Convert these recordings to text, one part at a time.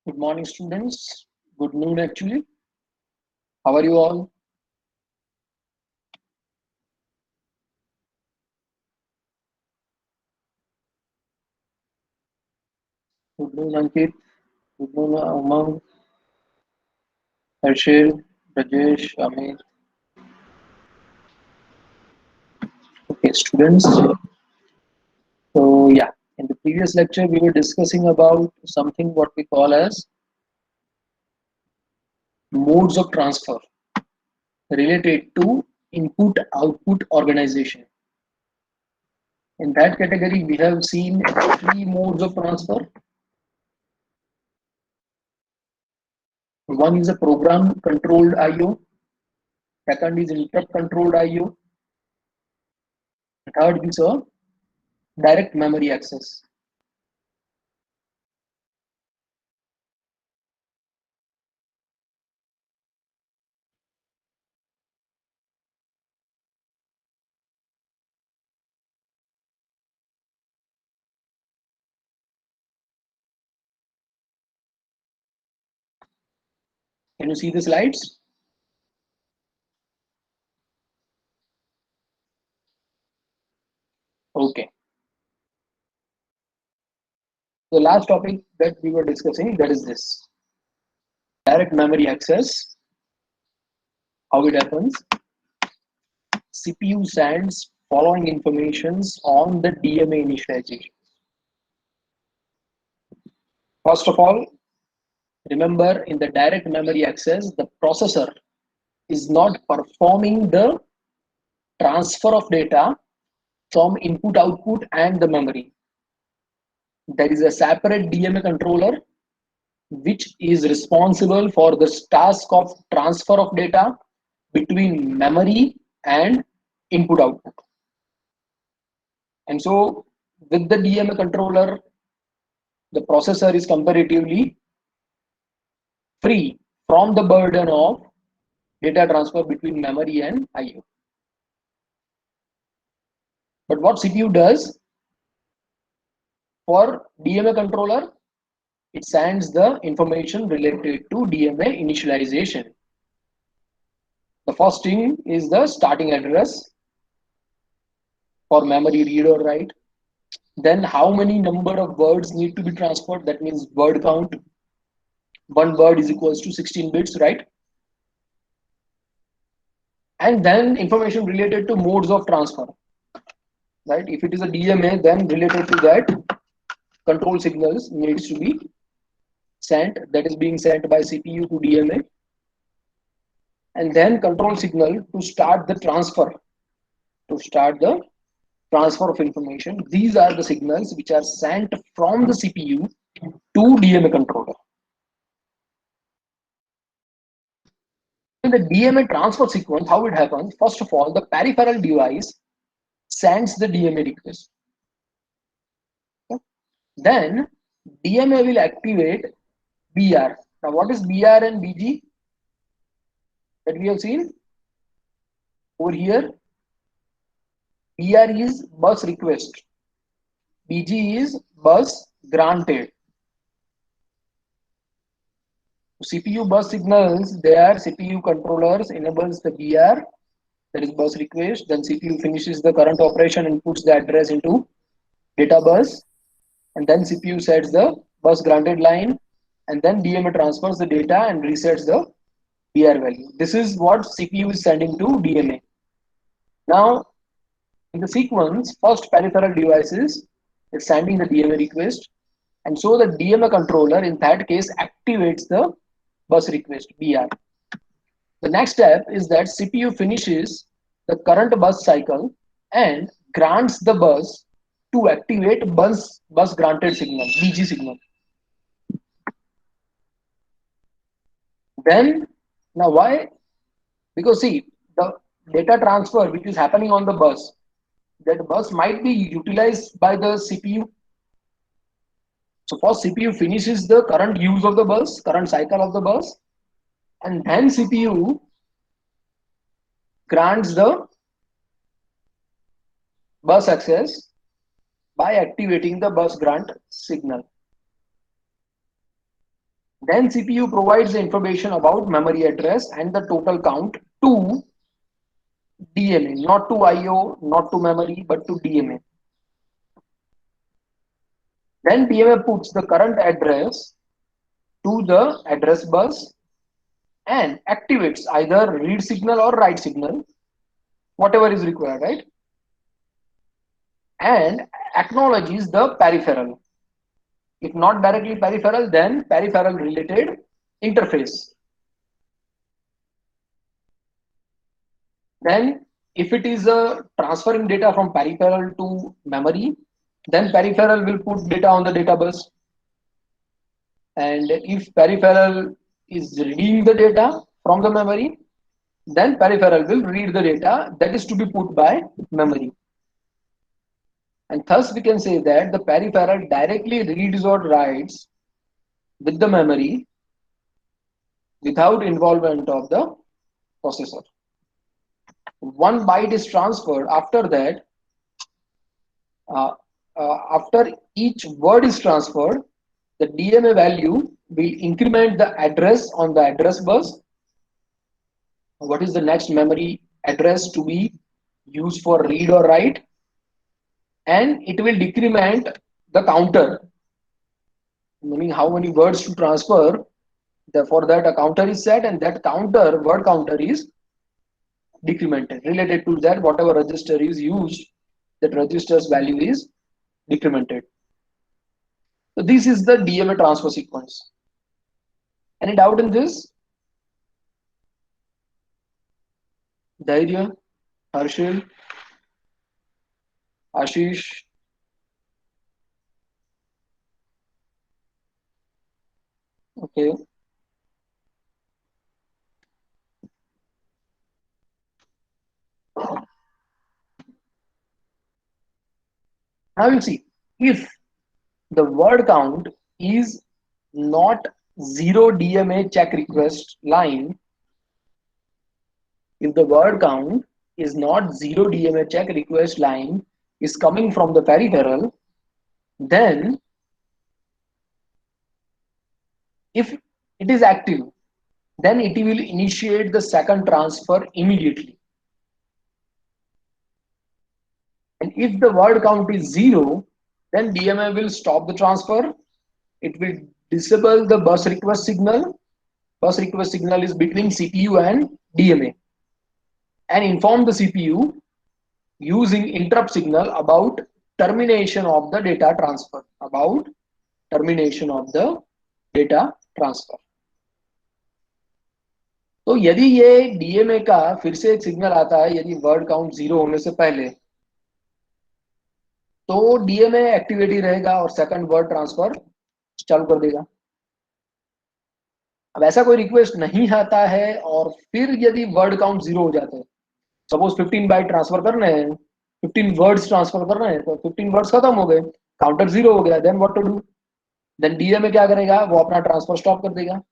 Good morning, students. Good noon, actually. How are you all? Good noon, Ankit. Good noon, Umang, Harshil, Rajesh, Amit. Okay, students. So, in the previous lecture, we were discussing about something what we call as modes of transfer related to input-output organization. In that category, we have seen three modes of transfer. One is a program controlled IO, second is interrupt controlled IO, third is a direct memory access. Can you see the slides? Okay. The last topic that we were discussing, that is this direct memory access, how it happens. CPU sends following informations on the DMA initialization. First of all, remember in the direct memory access, the processor is not performing the transfer of data from input output and the memory. There is a separate DMA controller which is responsible for the task of transfer of data between memory and input output. And so with the DMA controller, the processor is comparatively free from the burden of data transfer between memory and IO. But what CPU does for DMA controller, it sends the information related to DMA initialization. The first thing is the starting address for memory read or write. Then how many number of words need to be transferred? That means word count. One word is equals to 16 bits, right? And then information related to modes of transfer, right? If it is a DMA, then related to that, control signals needs to be sent. That is being sent by CPU to DMA, and then control signal to start the transfer. To start the transfer of information, these are the signals which are sent from the CPU to DMA controller. In the DMA transfer sequence, how it happens? First of all, the peripheral device sends the DMA request. Okay. Then DMA will activate BR. Now, what is BR and BG that we have seen over here? BR is bus request, BG is bus granted. CPU bus signals, their CPU controllers enables the BR, that is bus request. Then CPU finishes the current operation and puts the address into data bus, and then CPU sets the bus granted line, and then DMA transfers the data and resets the BR value. This is what CPU is sending to DMA. Now, in the sequence, first peripheral devices is sending the DMA request, and so the DMA controller in that case activates the bus request BR. The next step is that CPU finishes the current bus cycle and grants the bus to activate bus granted signal, BG signal. Then, now why? Because see, the data transfer which is happening on the bus, that bus might be utilized by the CPU. So first CPU finishes the current use of the bus, current cycle of the bus, and then CPU grants the bus access by activating the bus grant signal. Then CPU provides the information about memory address and the total count to DMA, not to IO, not to memory, but to DMA. Then DMA puts the current address to the address bus and activates either read signal or write signal, whatever is required, right? And acknowledges the peripheral. If not directly peripheral, then peripheral related interface. Then if it is transferring data from peripheral to memory, then peripheral will put data on the data bus. And if peripheral is reading the data from the memory, then peripheral will read the data that is to be put by memory. And thus we can say that the peripheral directly reads or writes with the memory without involvement of the processor. One byte is transferred. After that, uh, after each word is transferred, the DMA value will increment the address on the address bus. What is the next memory address to be used for read or write? And it will decrement the counter, meaning how many words to transfer. For that, a counter is set, and that counter, word counter, is decremented. Related to that, whatever register is used, that register's value is decremented. So this is the DMA transfer sequence. Any doubt in this? Dhairya, Harshil, Ashish? Okay. Now you see, if the word count is not zero DMA check request line, if the word count is not zero DMA check request line is coming from the peripheral, then if it is active, then it will initiate the second transfer immediately. And if the word count is zero, then DMA will stop the transfer. It will disable the bus request signal. Bus request signal is between CPU and DMA, and inform the CPU using interrupt signal about termination of the data transfer. About termination of the data transfer. तो यदि ये DMA का फिर से एक signal आता है यदि वर्ड काउंट जीरो होने से पहले, तो डीएमए एक्टिविटी रहेगा और सेकंड वर्ड ट्रांसफर चालू कर देगा. अब ऐसा कोई रिक्वेस्ट नहीं आता है और फिर यदि वर्ड काउंट जीरो हो जाते हैं, सपोज 15 बाइट ट्रांसफर करने हैं, 15 वर्ड्स ट्रांसफर करना है, तो 15 वर्ड्स खत्म हो गए, काउंटर जीरो हो गया, then what to do? Then DMA क्या करेगा, वो अपना ट्रांसफर स्टॉप कर देगा.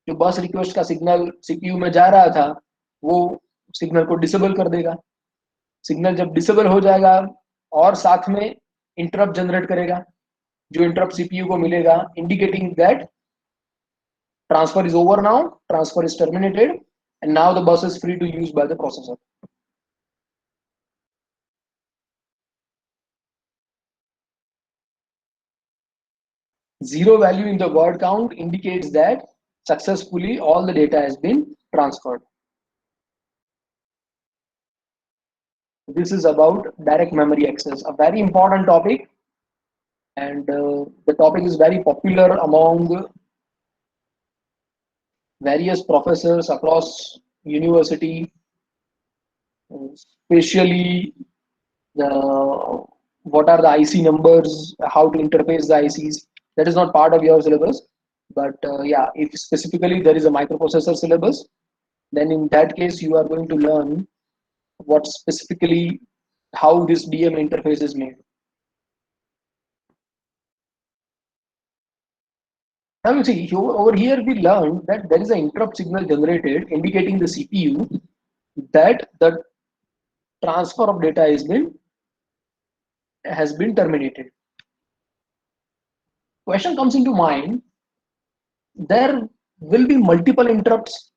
जो बस रिक्वेस्ट का सिग्नल सीपीयू में जा रहा था वो सिग्नल को डिसेबल कर देगा. सिग्नल जब डिसेबल हो जाएगा और साथ में इंटरप्ट जनरेट करेगा, जो इंटरप्ट सीपीयू को मिलेगा indicating that transfer is over now, transfer is terminated, and now the bus is free to use by the processor. Zero value in the word count indicates that successfully all the data has been transferred. This is about direct memory access, a very important topic, and the topic is very popular among various professors across university, especially the what are the IC numbers, how to interface the ICs. That is not part of your syllabus, but yeah, if specifically there is a microprocessor syllabus, then in that case you are going to learn what specifically how this DM interface is made. Now you see over here we learned that there is an interrupt signal generated indicating the CPU that the transfer of data has been terminated. Question comes into mind there will be multiple interrupts,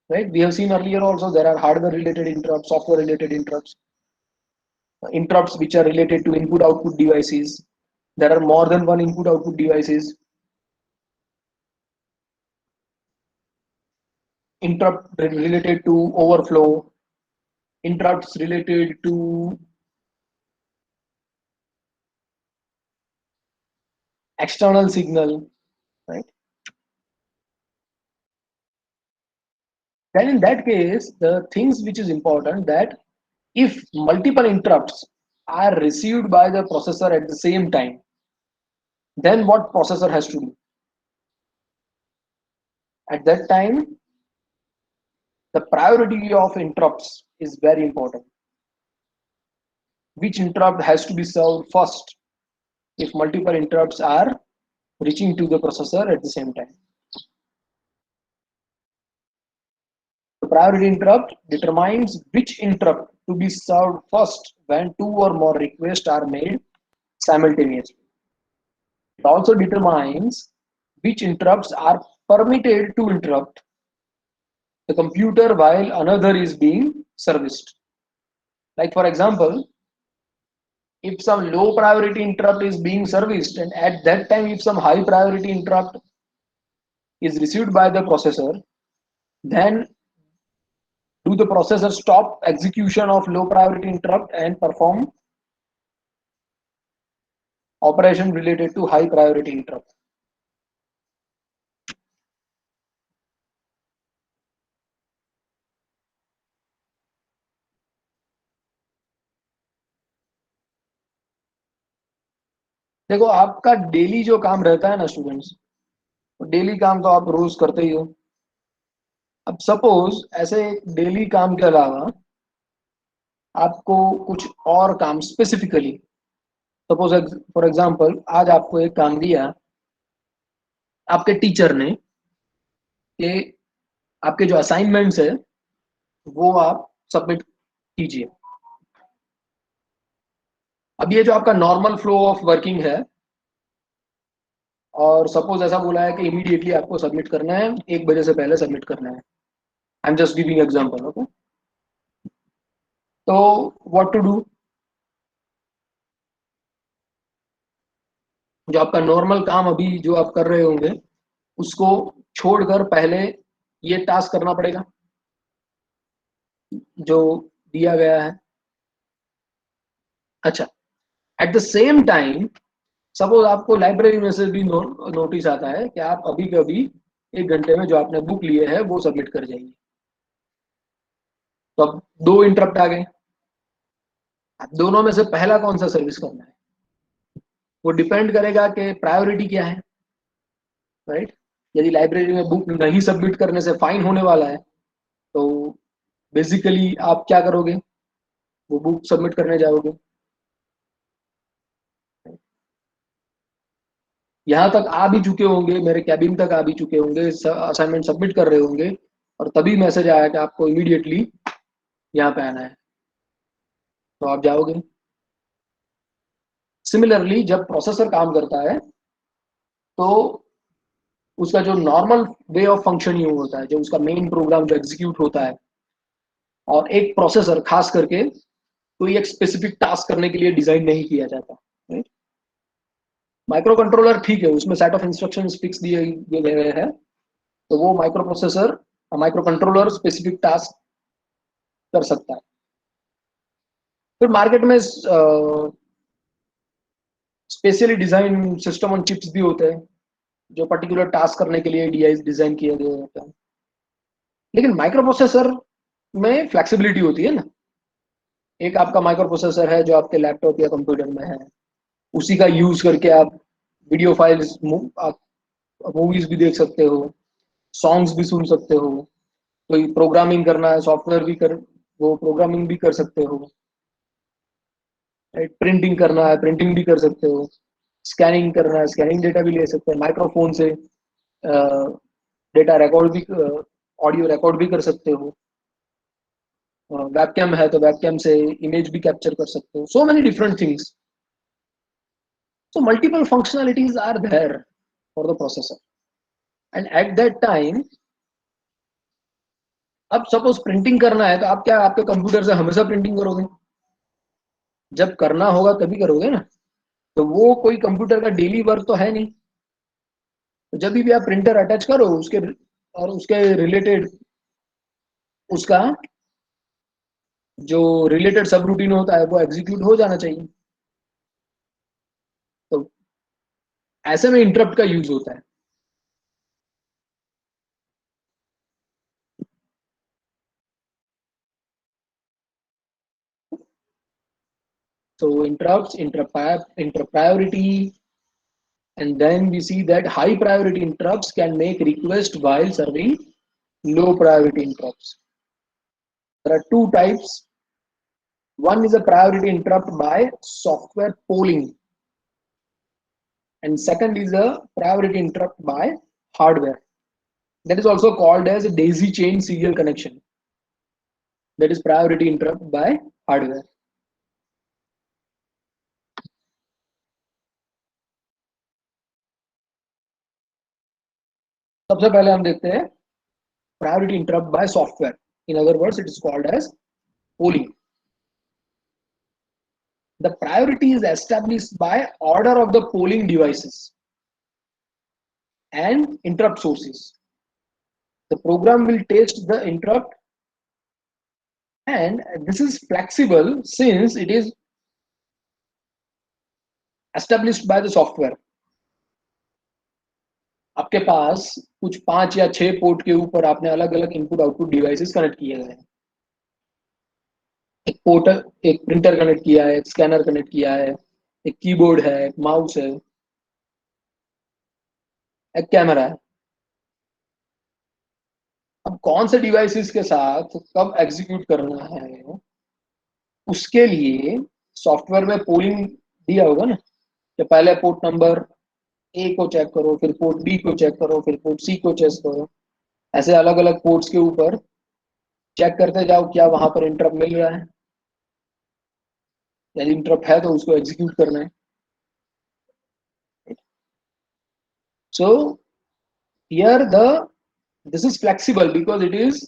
right? We have seen earlier also there are hardware related interrupts, software related interrupts, interrupts which are related to input output devices. There are more than one input output devices. Interrupt related to overflow, interrupts related to external signal, right? Then in that case, the things which is important that if multiple interrupts are received by the processor at the same time, then what processor has to do? At that time, the priority of interrupts is very important. Which interrupt has to be served first if multiple interrupts are reaching to the processor at the same time? The priority interrupt determines which interrupt to be served first when two or more requests are made simultaneously. It also determines which interrupts are permitted to interrupt the computer while another is being serviced. Like for example, if some low priority interrupt is being serviced and at that time if some high priority interrupt is received by the processor, then do the processor stop execution of low priority interrupt and perform operation related to high priority interrupt? देखो आपका daily जो काम रहता है ना students, daily काम तो आप रोज करते ही हो. अब सपोज ऐसे डेली काम के अलावा आपको कुछ और काम स्पेसिफिकली, सपोज फॉर एग्जांपल आज आपको एक काम दिया आपके टीचर ने कि आपके जो असाइनमेंट्स है वो आप सबमिट कीजिए. अब ये जो आपका नॉर्मल फ्लो ऑफ वर्किंग है और सपोज ऐसा बोला है कि इमीडिएटली आपको सबमिट करना है, 1 बजे से पहले सबमिट करना है. I am just giving example. Okay, तो व्हाट टू डू? जो आपका नॉर्मल काम अभी जो आप कर रहे होंगे उसको छोड़कर पहले ये टास्क करना पड़ेगा जो दिया गया है. अच्छा, at the same time suppose आपको लाइब्रेरी में से भी नोटिस आता है कि आप अभी के अभी 1 घंटे में जो आपने बुक लिए है वो सबमिट कर जाइए. तो अब 2 इंटरप्ट आ गए. अब दोनों में से पहला कौन सा सर्विस करना है वो डिपेंड करेगा कि प्रायोरिटी क्या है, राइट? यदि लाइब्रेरी में बुक नहीं सबमिट करने से फाइन होने वाला है तो बेसिकली आप क्या करोगे? वो बुक सबमिट करने जाओगे. यहाँ तक आ भी चुके होंगे, मेरे कैबिन तक आ भी चुके होंगे, असाइनमेंट सबमिट कर रहे होंगे और तभी मैसेज आया कि आपको इमीडिएटली यहाँ पे आना है, तो आप जाओगे. सिमिलरली जब प्रोसेसर काम करता है तो उसका जो नॉर्मल वे ऑफ फंक्शनिंग होता है, जो उसका मेन प्रोग्राम जो एग्जीक्यूट होता है, और एक प्रोसेसर खास करके कोई एक स्पेसिफिक टास्क करने के लिए डिजाइन नहीं किया जाता, राइट? माइक्रो कंट्रोलर ठीक है, उसमें सेट ऑफ इंस्ट्रक्शंस फिक्स दिए गए हैं, तो वो micro processor micro controller specific task कर सकता है. फिर मार्केट में specially design system on chips भी होते हैं जो पर्टिकुलर टास्क करने के लिए डिजाइन किए गए होते हैं. लेकिन माइक्रो प्रोसेसर में फ्लेक्सिबिलिटी होती है ना. एक आपका माइक्रो प्रोसेसर है जो आपके लैपटॉप या कंप्यूटर में है, उसी का यूज करके आप वीडियो फाइल्स, आप मूवीज भी देख सकते हो, सॉन्ग्स भी सुन सकते हो, कोई प्रोग्रामिंग करना है सॉफ्टवेयर भी कर, वो प्रोग्रामिंग भी कर सकते हो, राइट? प्रिंटिंग करना है प्रिंटिंग भी कर सकते हो, स्कैनिंग करना है स्कैनिंग डेटा भी ले सकते हैं, माइक्रोफोन से डेटा रिकॉर्ड भी, ऑडियो रिकॉर्ड भी कर सकते हो, वेबकैम है तो वेबकैम से इमेज भी कैप्चर कर सकते हो. So many different things. So multiple functionalities are there for the processor. And at that time, अब सपोज प्रिंटिंग करना है तो आप क्या आपके कंप्यूटर से हमेशा प्रिंटिंग करोगे? जब करना होगा तभी करोगे ना। तो वो कोई कंप्यूटर का डेली वर्क तो है नहीं। तो जब भी आप प्रिंटर अटैच करो उसके और उसके रिलेटेड उसका जो रिलेटेड सब रूटीन होता है वो एग्जीक्यूट हो जाना चाहिए। तो ऐसे में इंटरप्ट का यूज होता है। So interrupt priority, and then we see that high priority interrupts can make request while serving low priority interrupts. There are two types. One is a priority interrupt by software polling, and second is a priority interrupt by hardware. That is also called as a daisy chain serial connection. That is priority interrupt by hardware. सबसे पहले हम देखते हैं priority interrupt by software. In other words, it is called as polling. The priority is established by order of the polling devices and interrupt sources. The program will test the interrupt, and this is flexible since it is established by the software. आपके पास कुछ 5 या 6 port के ऊपर आपने अलग अलग input output devices connect किए गए हैं। एक पोर्ट, एक प्रिंटर कनेक्ट किया है, एक स्कैनर कनेक्ट किया है, एक कीबोर्ड है, एक माउस है, एक कैमरा है। अब कौन से डिवाइसेस के साथ कब एग्जीक्यूट करना है उसके लिए सॉफ्टवेयर में पोलिंग दिया होगा ना कि पहले पोर्ट नंबर ए को चेक करो, फिर पोर्ट बी को चेक करो, फिर पोर्ट सी को चेक करो। ऐसे अलग अलग पोर्ट्स के ऊपर चेक करते जाओ क्या वहां पर इंटरप्ट मिल रहा है। यदि इंटरप्ट है तो उसको एग्जीक्यूट करना है। So here the this is flexible because it is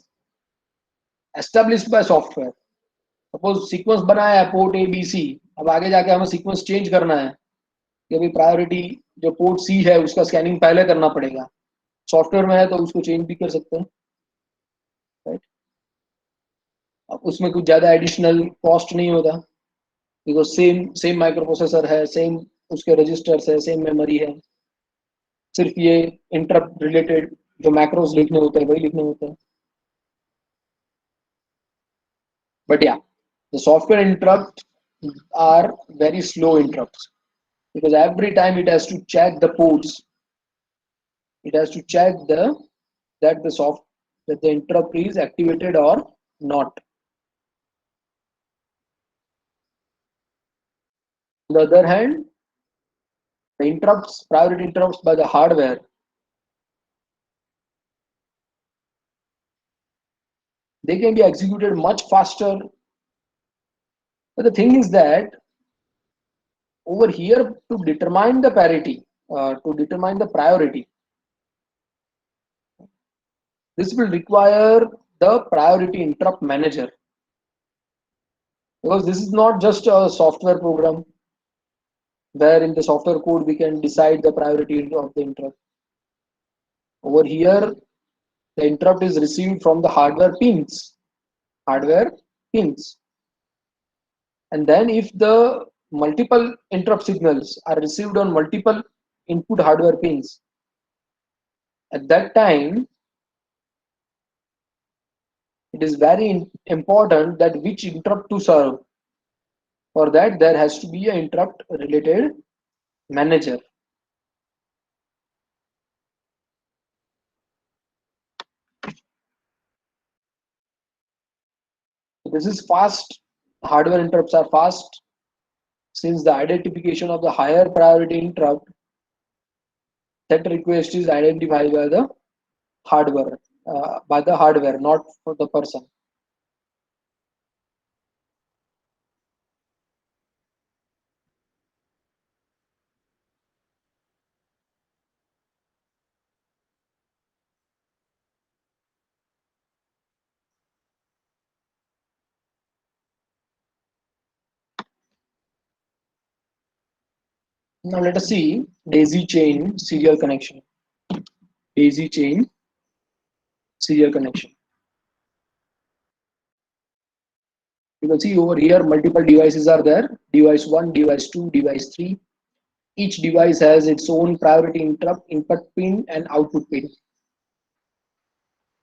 established by software. Suppose sequence बनाया है पोर्ट ए बी सी, अब आगे जाके हमें सीक्वेंस चेंज करना है कि अभी प्रायोरिटी जो पोर्ट सी है उसका स्कैनिंग पहले करना पड़ेगा। सॉफ्टवेयर में है तो उसको चेंज भी कर सकते हैं, राइट। अब उसमें कुछ ज़्यादा एडिशनल कॉस्ट नहीं होता because same same micro processor है, सेम उसके रजिस्टर्स है, सेम मेमोरी है। सिर्फ ये इंटरप्ट रिलेटेड जो मैक्रोस लिखने होते हैं वही लिखने होते हैं। बट या the software interrupt are very slow interrupts because every time it has to check the ports, it has to check that the soft that the interrupt is activated or not. On the other hand, the interrupts, priority interrupts by the hardware, they can be executed much faster. But the thing is that over here to determine the parity, to determine the priority, this will require the priority interrupt manager because this is not just a software program where in the software code we can decide the priority of the interrupt. Over here, the interrupt is received from the hardware pins. And then if the multiple interrupt signals are received on multiple input hardware pins, at that time, it is very important that which interrupt to serve. For that, there has to be an interrupt related manager. This is fast. Hardware interrupts are fast since the identification of the higher priority interrupt, that request is identified by the hardware, not for the person. Now let us see daisy chain serial connection. Daisy chain serial connection. You can see over here multiple devices are there. Device 1, device 2, device 3. Each device has its own priority interrupt input pin and output pin.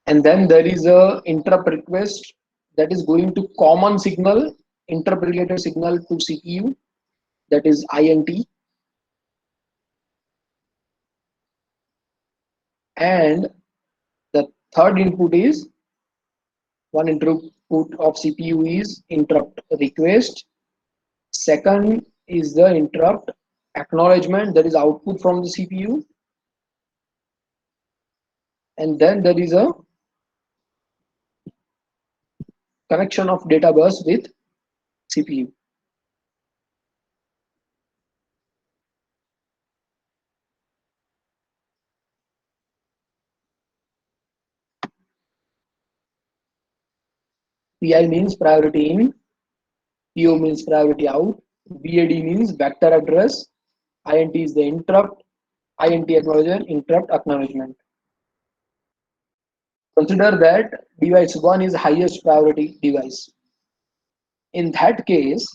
And then there is a interrupt request that is going to common signal, interrupt related signal to CPU, that is INT. And the third input is one input of CPU is interrupt request. Second is the interrupt acknowledgement, that is output from the CPU. And then there is a connection of data bus with CPU. PI means priority in, PO means priority out, VAD means vector address, INT is the interrupt, INT acknowledgement, interrupt acknowledgement. Consider that device 1 is highest priority device. In that case,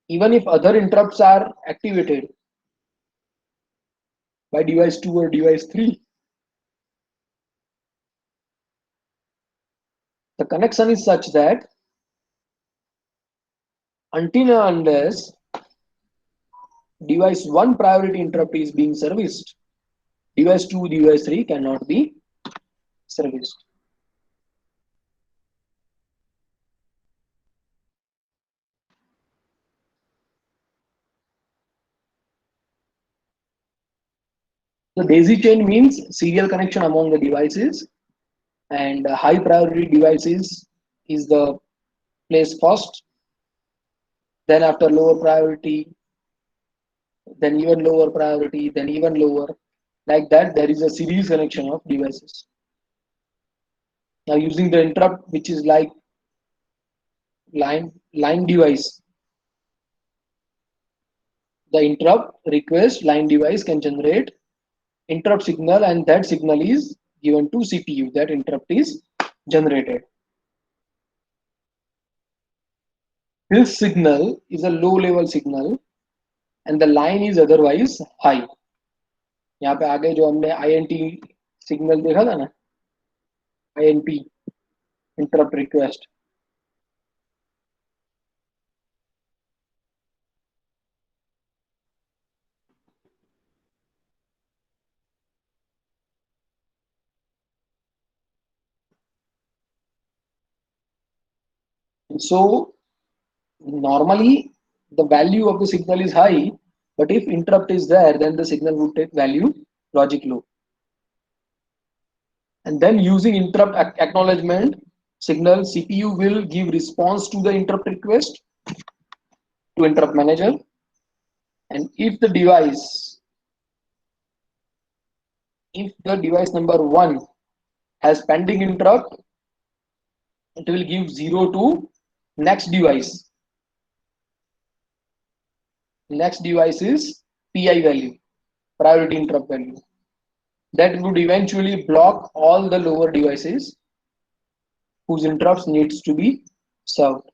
even if other interrupts are activated by device 2 or device 3, the connection is such that until and unless device 1 priority interrupt is being serviced, device 2, device 3 cannot be serviced. The daisy chain means serial connection among the devices, and high priority devices is the place first, then after lower priority, then even lower priority, then even lower. Like that, there is a series connection of devices. Now using the interrupt, which is like line device, the interrupt request line device can generate interrupt signal, and that signal is given to CPU. That interrupt is generated. This signal is a low level signal and the line is otherwise high. यहाँ पे आगे जो हमने INT signal देखा था ना, INP interrupt request. So normally the value of the signal is high, but if interrupt is there, then the signal would take value logic low. And then using interrupt acknowledgement signal, CPU will give response to the interrupt request to interrupt manager. And if the device number 1 has pending interrupt, it will give 0 to next device. Next device is PI value, priority interrupt value. That would eventually block all the lower devices whose interrupts needs to be served.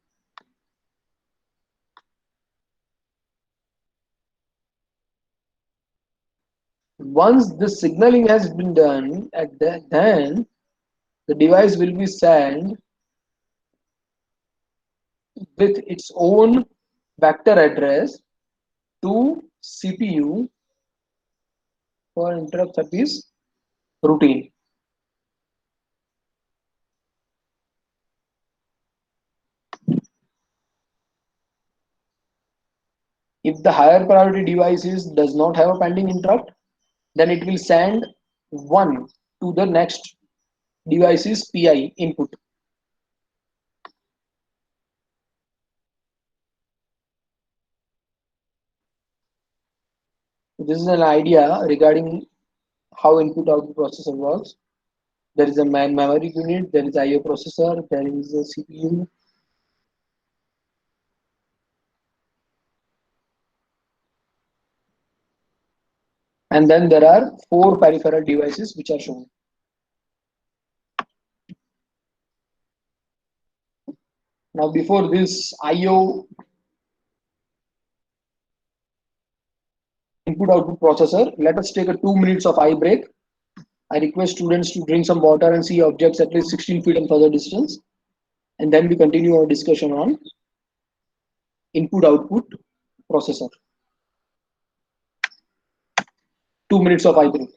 Once the signaling has been done, then the device will be sent with its own vector address to CPU for interrupt service routine. If the higher priority devices does not have a pending interrupt, then it will send one to the next device's PI input. This is an idea regarding how input output processor works. There is a memory unit, there is IO processor, there is a CPU. And then there are 4 peripheral devices which are shown. Now before this IO input output processor, let us take a 2 minutes of eye break. I request students to drink some water and see objects at least 16 feet and further distance. And then we continue our discussion on input output processor. 2 minutes of eye break.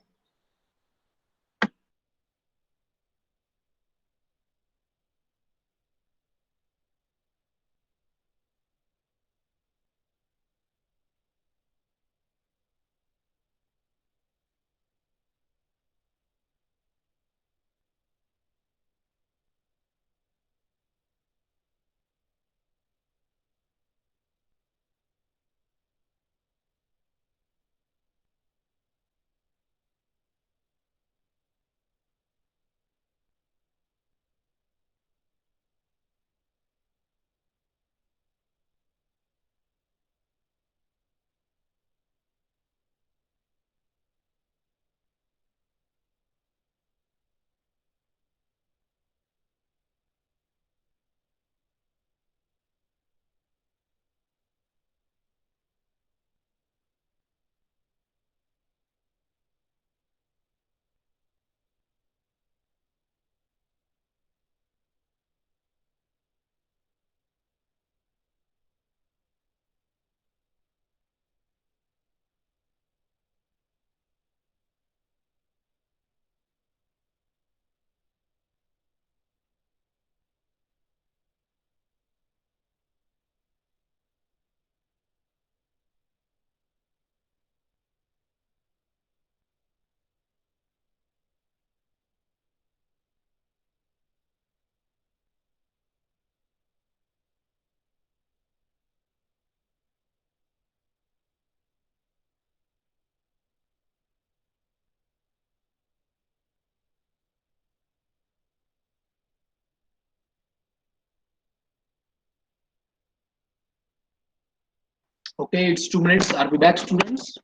Okay, it's 2 minutes. Are we back, students?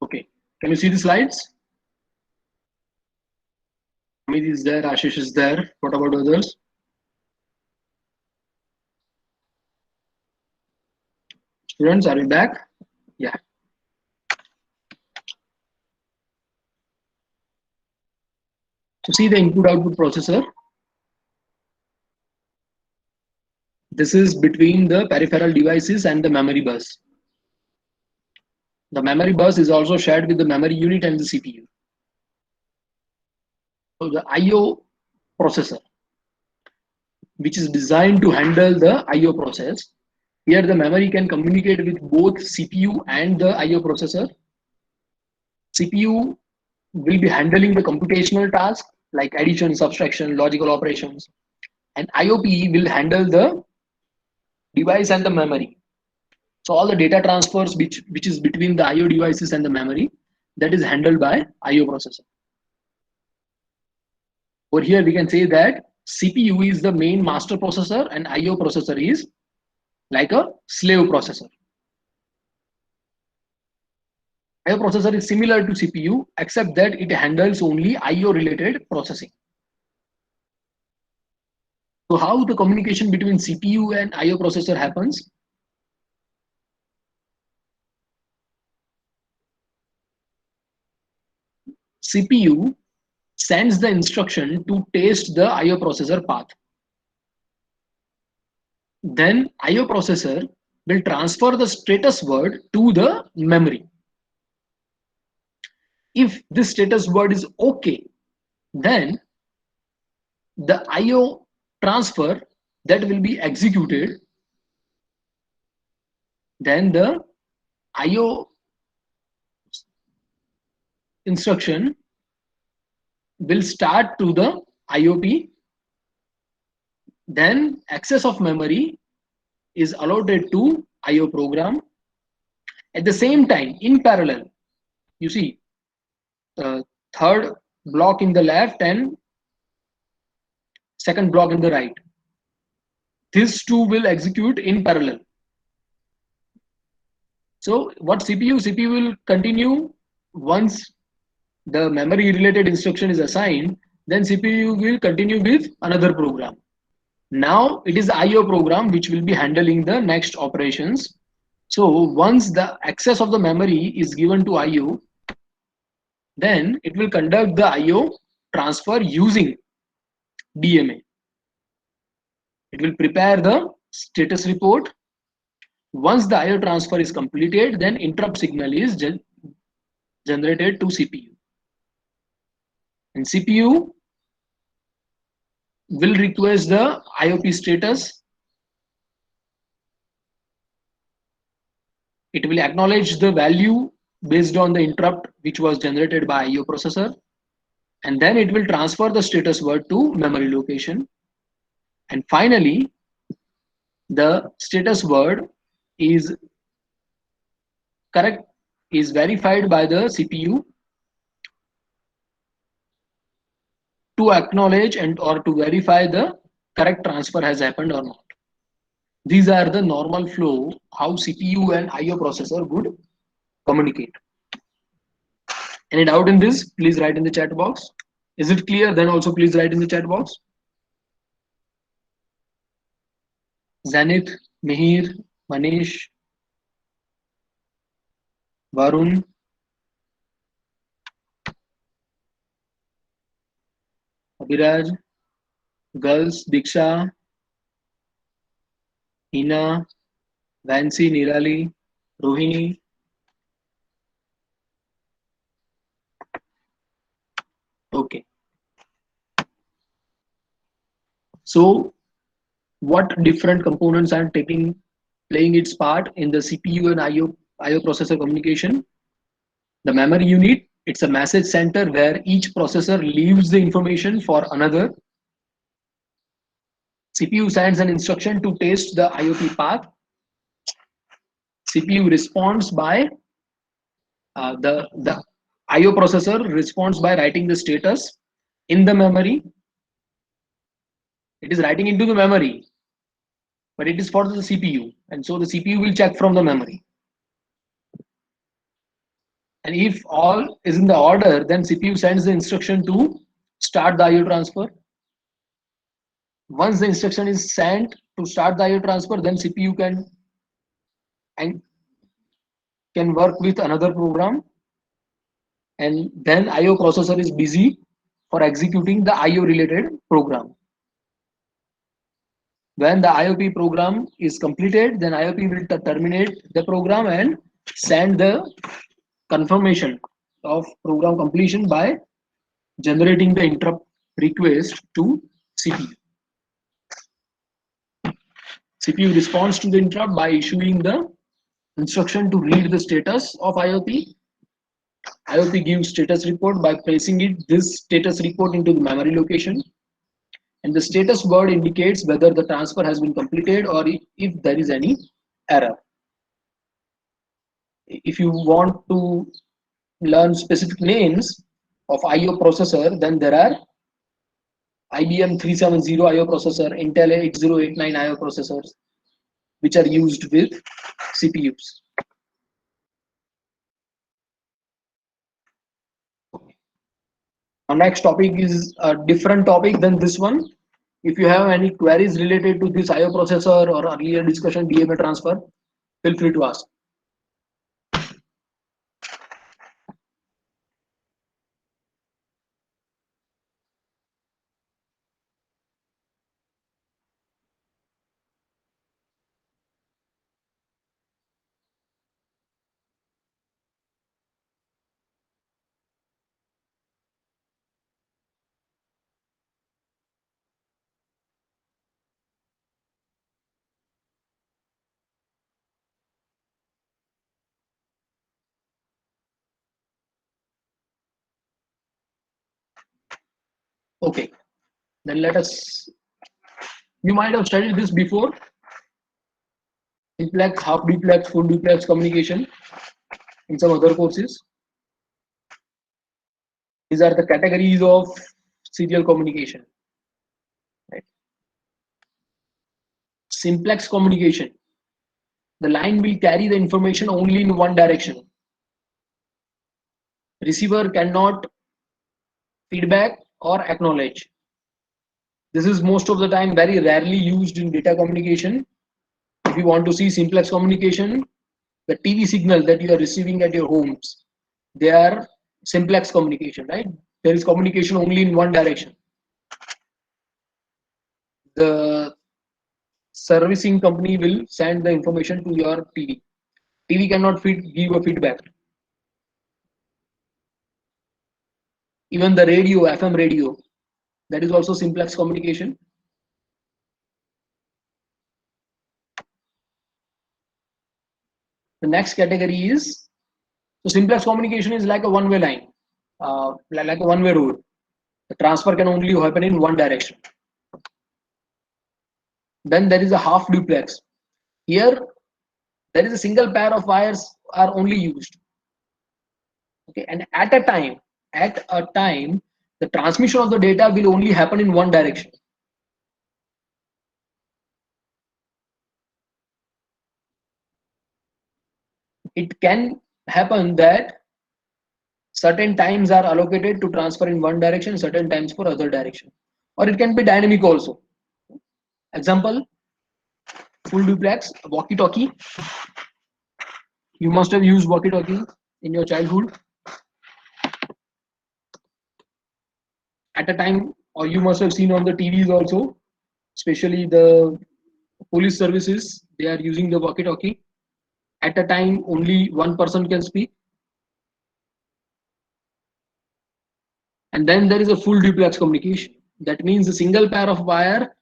Okay. Can you see the slides? Amit is there, Ashish is there. What about others? Students, are we back? Yeah. So see the input output processor. This is between the peripheral devices and the memory bus. The memory bus is also shared with the memory unit and the CPU. So the IO processor, which is designed to handle the IO process. Here the memory can communicate with both CPU and the IO processor. CPU will be handling the computational task like addition, subtraction, logical operations, and IOP will handle the device and the memory. So all the data transfers which is between the IO devices and the memory, that is handled by IO processor. Over here we can say that CPU is the main master processor and IO processor is like a slave processor. IO processor is similar to CPU except that it handles only IO related processing. So how the communication between CPU and IO processor happens? CPU sends the instruction to taste the IO processor path. Then IO processor will transfer the status word to the memory. If this status word is okay, then the IO transfer that will be executed, then the IO instruction will start to the IOP, then access of memory is allotted to IO program. At the same time, in parallel, you see third block in the left and second block in the right. These two will execute in parallel. So what CPU will continue once the memory related instruction is assigned, then CPU will continue with another program. Now it is the IO program which will be handling the next operations. So once the access of the memory is given to IO, then it will conduct the IO transfer using DMA. It will prepare the status report. Once the IO transfer is completed, then interrupt signal is generated to CPU. And CPU will request the IOP status. It will acknowledge the value based on the interrupt which was generated by IO processor. And then it will transfer the status word to memory location. And finally, the status word is correct, is verified by the CPU to acknowledge and or to verify the correct transfer has happened or not. These are the normal flow how CPU and IO processor would communicate. Any doubt in this? Please write in the chat box. Is it clear? Then also please write in the chat box. Zenith, Mihir, Manish, Varun, Abhiraj, Girls, Diksha, Hina, Vancy, Nirali, Rohini. Okay. So what different components are playing its part in the CPU and IO processor communication? The memory unit, it's a message center where each processor leaves the information for another. CPU sends an instruction to test the IOP path. CPU responds by the IO processor responds by writing the status in the memory. It is writing into the memory, but it is for the CPU, and so the CPU will check from the memory. And if all is in the order, then CPU sends the instruction to start the IO transfer. Once the instruction is sent to start the IO transfer, then CPU can work with another program, and then IO processor is busy for executing the IO related program. When the IOP program is completed, then IOP will terminate the program and send the confirmation of program completion by generating the interrupt request to CPU. CPU responds to the interrupt by issuing the instruction to read the status of IOP. IOP gives status report by placing this status report into the memory location. And the status word indicates whether the transfer has been completed or if there is any error. If you want to learn specific names of IO processor, then there are IBM 370 IO processor, Intel 8089 IO processors, which are used with CPUs. Our next topic is a different topic than this one. If you have any queries related to this IO processor or earlier discussion DMA transfer, feel free to ask. Okay. Then let us, you might have studied this before, simplex, half duplex, full duplex communication in some other courses. These are the categories of serial communication. Right? Simplex communication. The line will carry the information only in one direction. Receiver cannot feedback or acknowledge. This is most of the time very rarely used in data communication. If you want to see simplex communication, the TV signal that you are receiving at your homes, they are simplex communication, right? There is communication only in one direction. The servicing company will send the information to your TV. TV cannot give a feedback. Even the radio, FM radio, that is also simplex communication. The next category is, so simplex communication is like a one-way line, like a one-way road. The transfer can only happen in one direction. Then there is a half duplex. Here, there is a single pair of wires are only used. Okay, and at a time, the transmission of the data will only happen in one direction. It can happen that certain times are allocated to transfer in one direction, certain times for other direction, or it can be dynamic also. Example, full duplex, walkie-talkie. You must have used walkie-talkie in your childhood at a time, or you must have seen on the TVs also, especially the police services, they are using the walkie-talkie. At a time, only one person can speak. And then there is a full duplex communication. That means a single pair of wire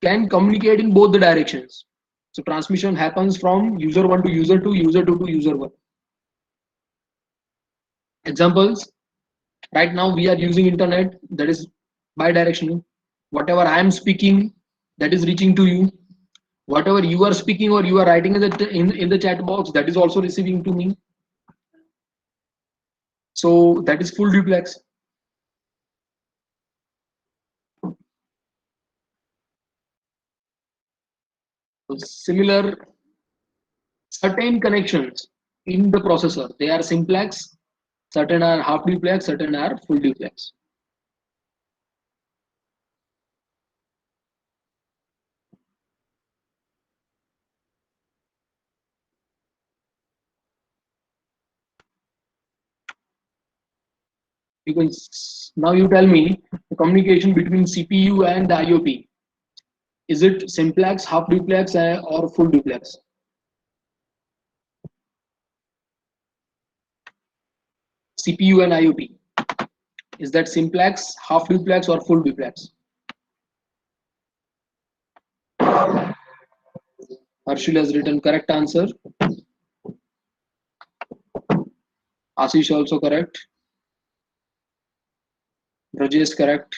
can communicate in both the directions. So transmission happens from user 1 to user 2, user 2 to user 1. Examples, right now we are using internet, that is bidirectional. Whatever I am speaking, that is reaching to you. Whatever you are speaking or you are writing in the chat box, that is also receiving to me. So that is full duplex. So similar, certain connections in the processor, they are simplex, certain are half duplex, certain are full duplex. You can, now you tell me the communication between CPU and the IOP. Is it simplex, half duplex, or full duplex? CPU and IOP. Is that simplex, half duplex, or full duplex? Harshil has written correct answer. Ashish also correct. Rajesh correct.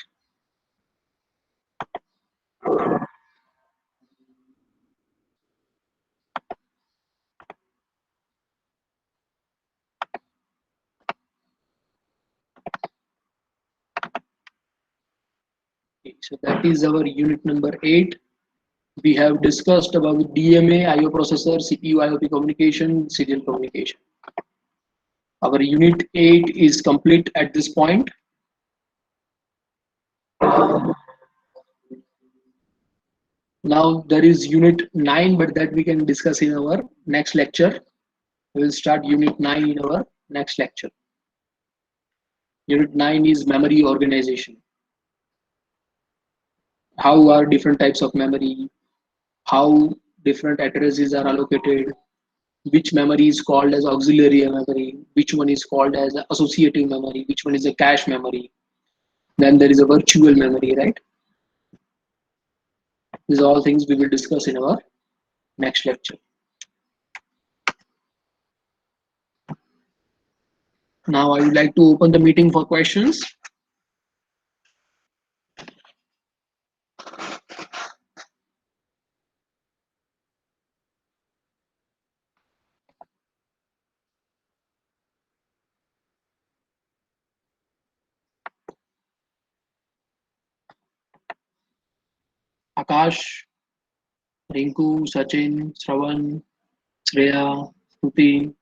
Okay, so that is our unit number 8. We have discussed about DMA, IO processor, CPU, IOP communication, serial communication. Our unit 8 is complete at this point. Now there is unit 9, but that we can discuss in our next lecture. We will start unit 9 in our next lecture. Unit 9 is memory organization. How are different types of memory, how different addresses are allocated, which memory is called as auxiliary memory, which one is called as associative memory, which one is a cache memory. Then there is a virtual memory, right? These are all things we will discuss in our next lecture. Now I would like to open the meeting for questions. Akash, Rinku, Sachin, Shravan, Shreya, Stuti,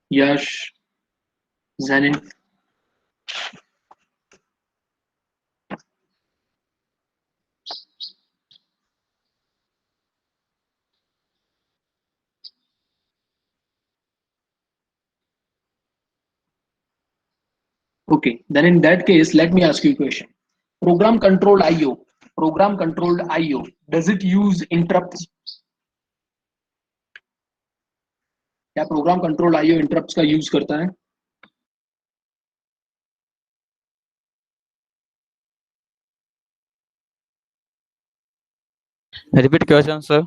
Yash, Zenith. Okay, then in that case, let me ask you a question. Program controlled IO. Program controlled IO. Does it use interrupts? क्या program control IO interrupts का use करता है? Repeat question, sir.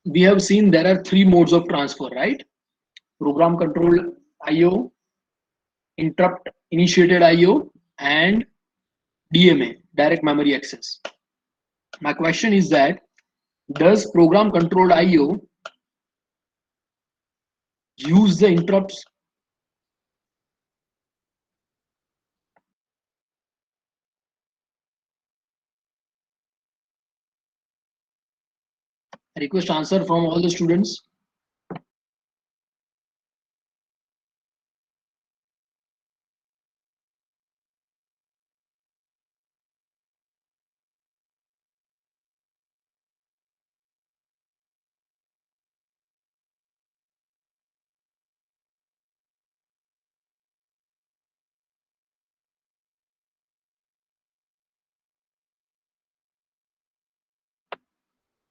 We have seen there are three modes of transfer, right? Program controlled IO, interrupt initiated IO, and DMA, direct memory access. My question is that does program controlled IO use the interrupts? I request answer from all the students.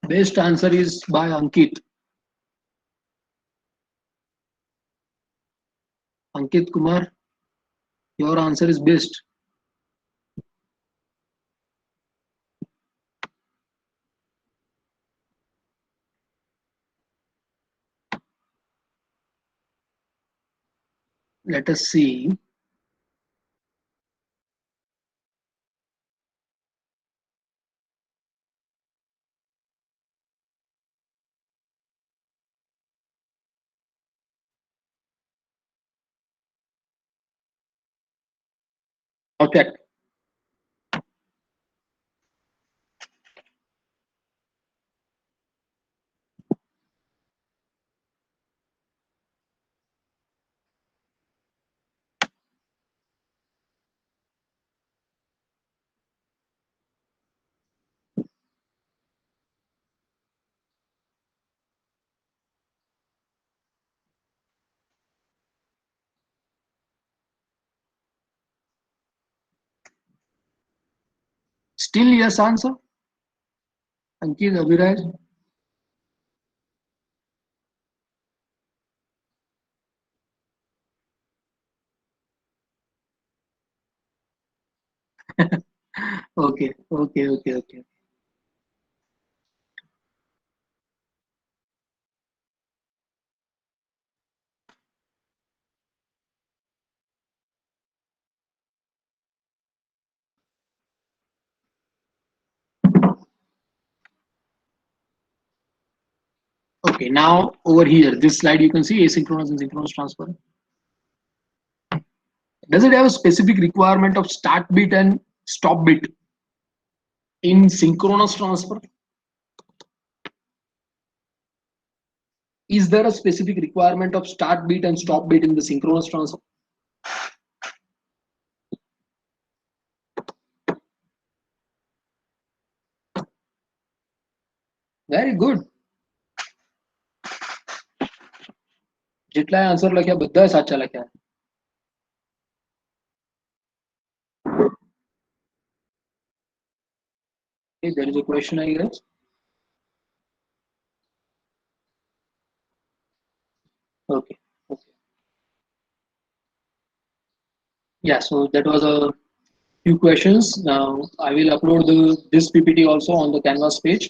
Best answer is by Ankit. Ankit Kumar, your answer is best. Let us see. Okay. Still yes answer? Ankit, Abhiraj? Okay, okay, okay, okay. Okay, now over here, this slide you can see asynchronous and synchronous transfer. Does it have a specific requirement of start bit and stop bit in synchronous transfer? Is there a specific requirement of start bit and stop bit in the synchronous transfer? Very good. જેટલા answer લખ્યા બધા સાચા લખ્યા. Okay, there is a question, I guess. Okay. Okay. Yeah, so that was a few questions. Now I will upload this PPT also on the Canvas page.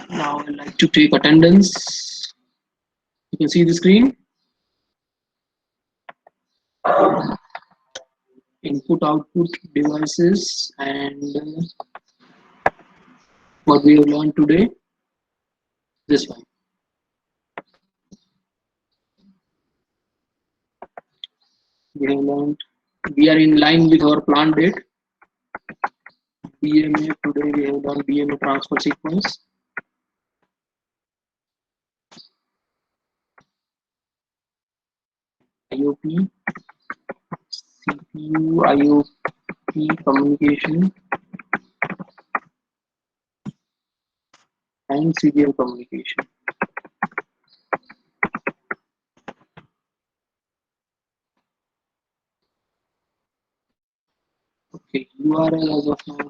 Now I'd like to take attendance. You can see the screen. Input output devices and what we have learned today, this one. We have learned. We are in line with our planned date. BMA today we have done BMA transfer sequence. IOP, CPU, IOP communication, and serial communication. Okay, URL as of now.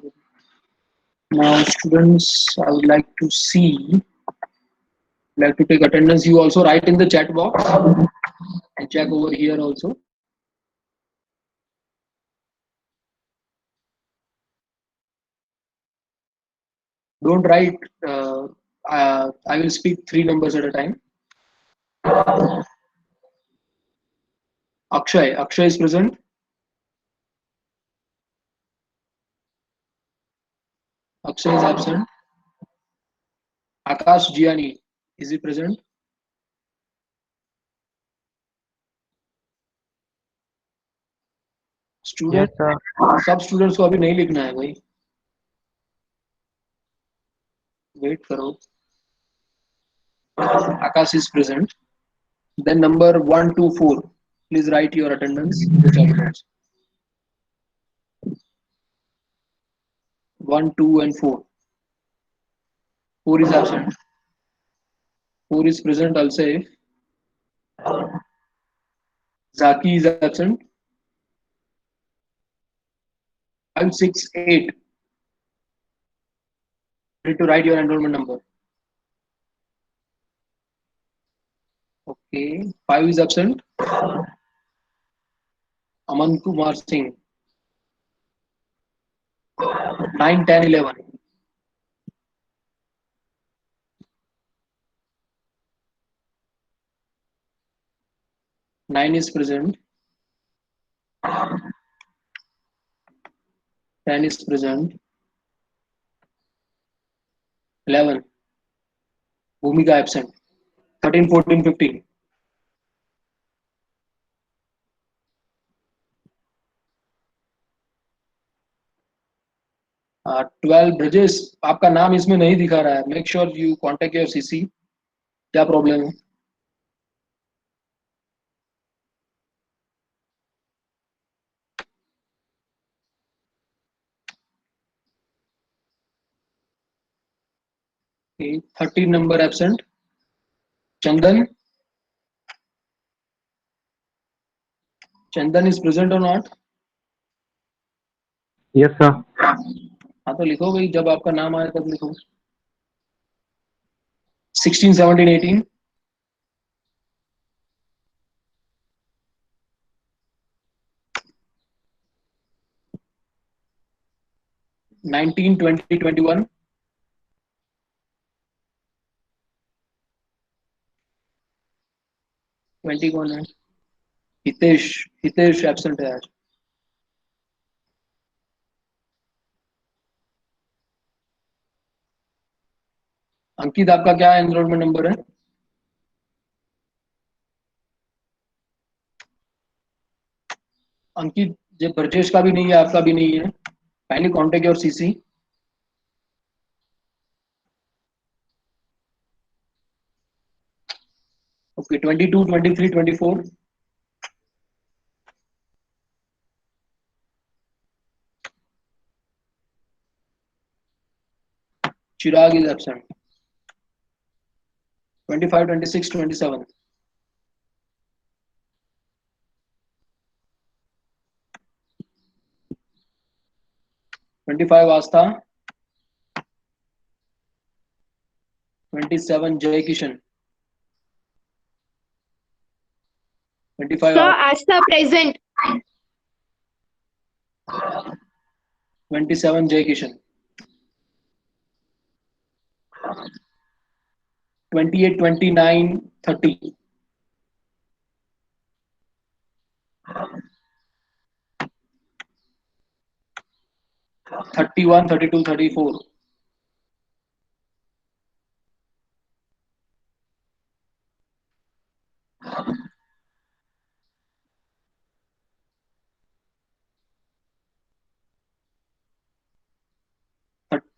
Now, students, I would like to see, like to take attendance. You also write in the chat box and check over here also. Don't write. I will speak 3 numbers at a time. Akshay. Akshay is present. Akshay is absent. Akash Giani. Is he present? Student सब students को अभी नहीं लिखना है भाई, wait करो. Akash is present. Then number 1 to 4, please write your attendance in the chat box. 1, 2 and 4. 4 is absent. 4 is present also. Zaki is absent. 5, 6, 8. Need to write your enrollment number. Okay. 5 is absent. Aman Kumar Singh. 9, 10, 11. 9 is present. 10 is present. 11. Bhumika absent. 13, 14, 15. 12 Brajesh, आपका नाम इसमें नहीं दिखा रहा है. Make sure you contact your CC. क्या problem है? Okay, 13 number absent. Chandan. Chandan is present or not? Yes, sir. हाँ तो लिखो भाई, जब आपका नाम आया तब लिखो. 16, 17, 18. 19, 20, 21. 20 कौन है? हितेश. हितेश एब्सेंट है आज. अंकित, आपका क्या एनरोलमेंट नंबर है? अंकित, जब ब्रजेश का भी नहीं है, आपका भी नहीं है. Kindly contact your CC. Okay. 22, 23, 24. Chirag is absent. 25, 26, 27. 25 Astha. 27 Jay Kishan. 25 Sir, Astha present. 27 Jay Kishan. 28, 29, 30. 31, 32, 34.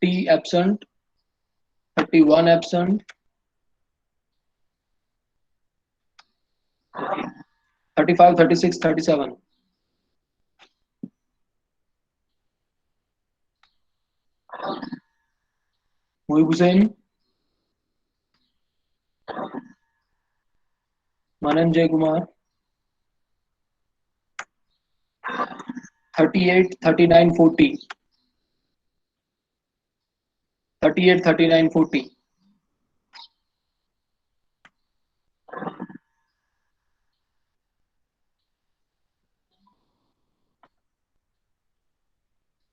30 absent, 31 absent, 35, 36, 37. Muhib Hussain, Manan Jay Kumar, 38, 39, 40. 38, 39, 40.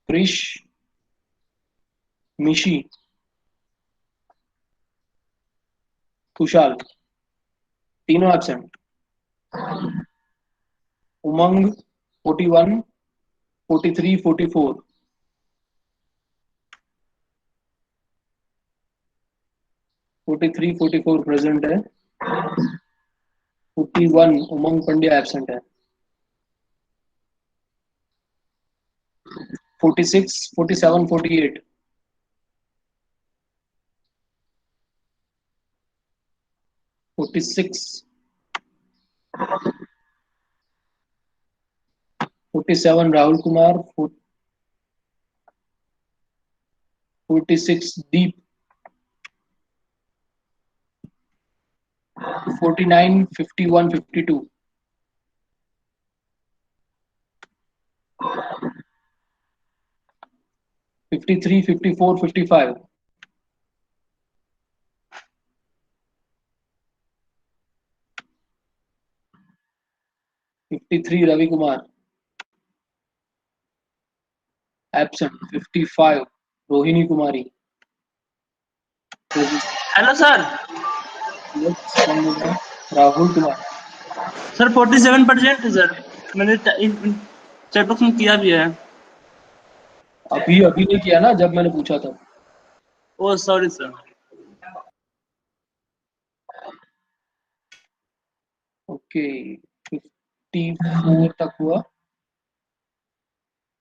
Krish, Mishi, Kushal, तीनों absent. Umang, 41, 43, 44. 43, 44 प्रेजेंट है. 51 उमंग पंड्या एब्सेंट है. 46, 47, 48. 46, 47 Rahul Kumar. 46 Deep. 49, 51, 52. 53, 54, 55. 53 Ravi Kumar absent. 55 Rohini Kumari. Hello sir. Rahul Kumar. Sir 47% है sir. मैंने chat box में किया भी है. अभी अभी नहीं किया ना, जब मैंने पूछा था. ओ सॉरी सर. ओके. 54 तक हुआ.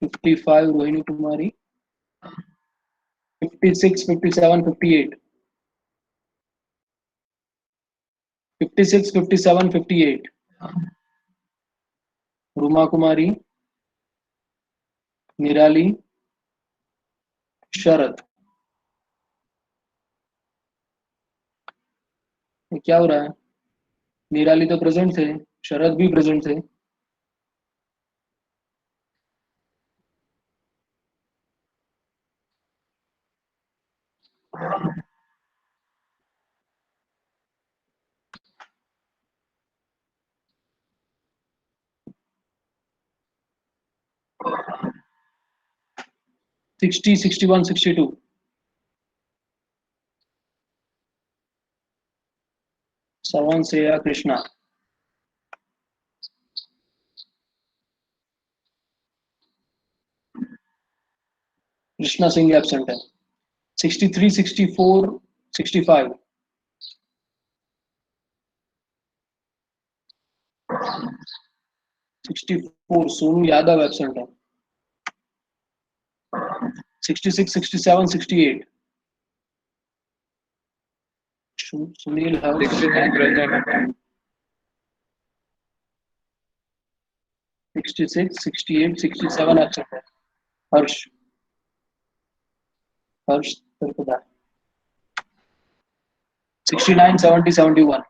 55 रोहिणी कुमारी. 56, 57, 58. 56, 57, 58. रुमा कुमारी, निराली, शरद. ये क्या हो रहा है? निराली तो प्रेजेंट थे, शरद भी प्रेजेंट थे. सिक्सटी, 61, 62. सवन से या कृष्णा. कृष्णा सिंह एब्सेंट है. 63, 64, 65. 64 सोनू यादव एब्सेंट है. 66, 67, 68. सुनील हर्ष. 66, 68, 67 एब्सेंट है. हर्ष. हर्ष त्रिपुरा. 69, 70, 71.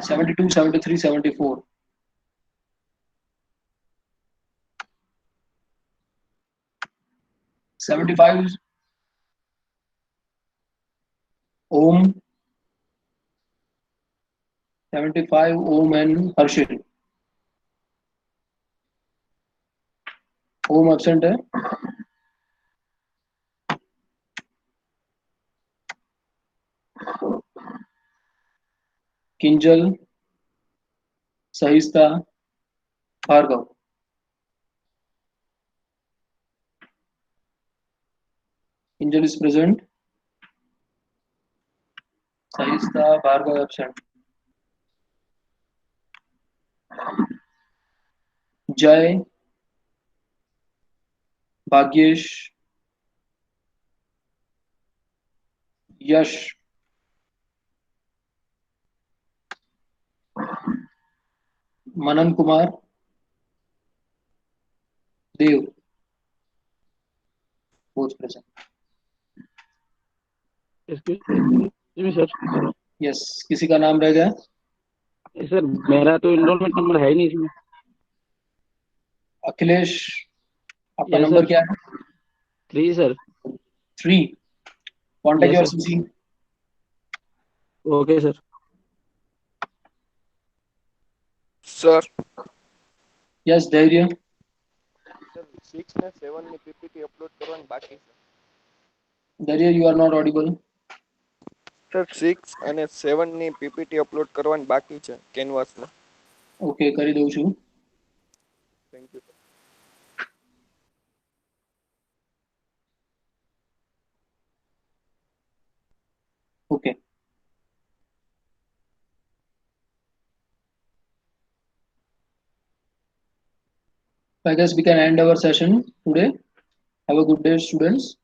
72, 73, 74. 75 ओम. 75 ओम एंड हर्षिल. ओम एब्सेंट है. Kinjal, Sahista, Bhargav. Kinjal is present. Sahista, Bhargav absent. Jay, Bhagyesh, Yash, Manan Kumar, Dev, both present. Excuse me sir. Yes, किसी का नाम रह गया? सर मेरा तो इनरोलमेंट नंबर है ही नहीं इसमें. अखिलेश, आपका Yes नंबर sir. क्या है? 3 sir. 3. Contact Yes your sir. CC. Okay sir. Sir Yes, Dhairya. Sir 6 ને 7 ની પીપીટી અપલોડ કરવાની બાકી છે. Dhairya, you are not audible. Sir 6 અને 7 ની પીપીટી અપલોડ કરવાની બાકી છે કેનવાસમાં. Okay, કરી દઉં છું. Thank you. Okay. I guess we can end our session today. Have a good day, students.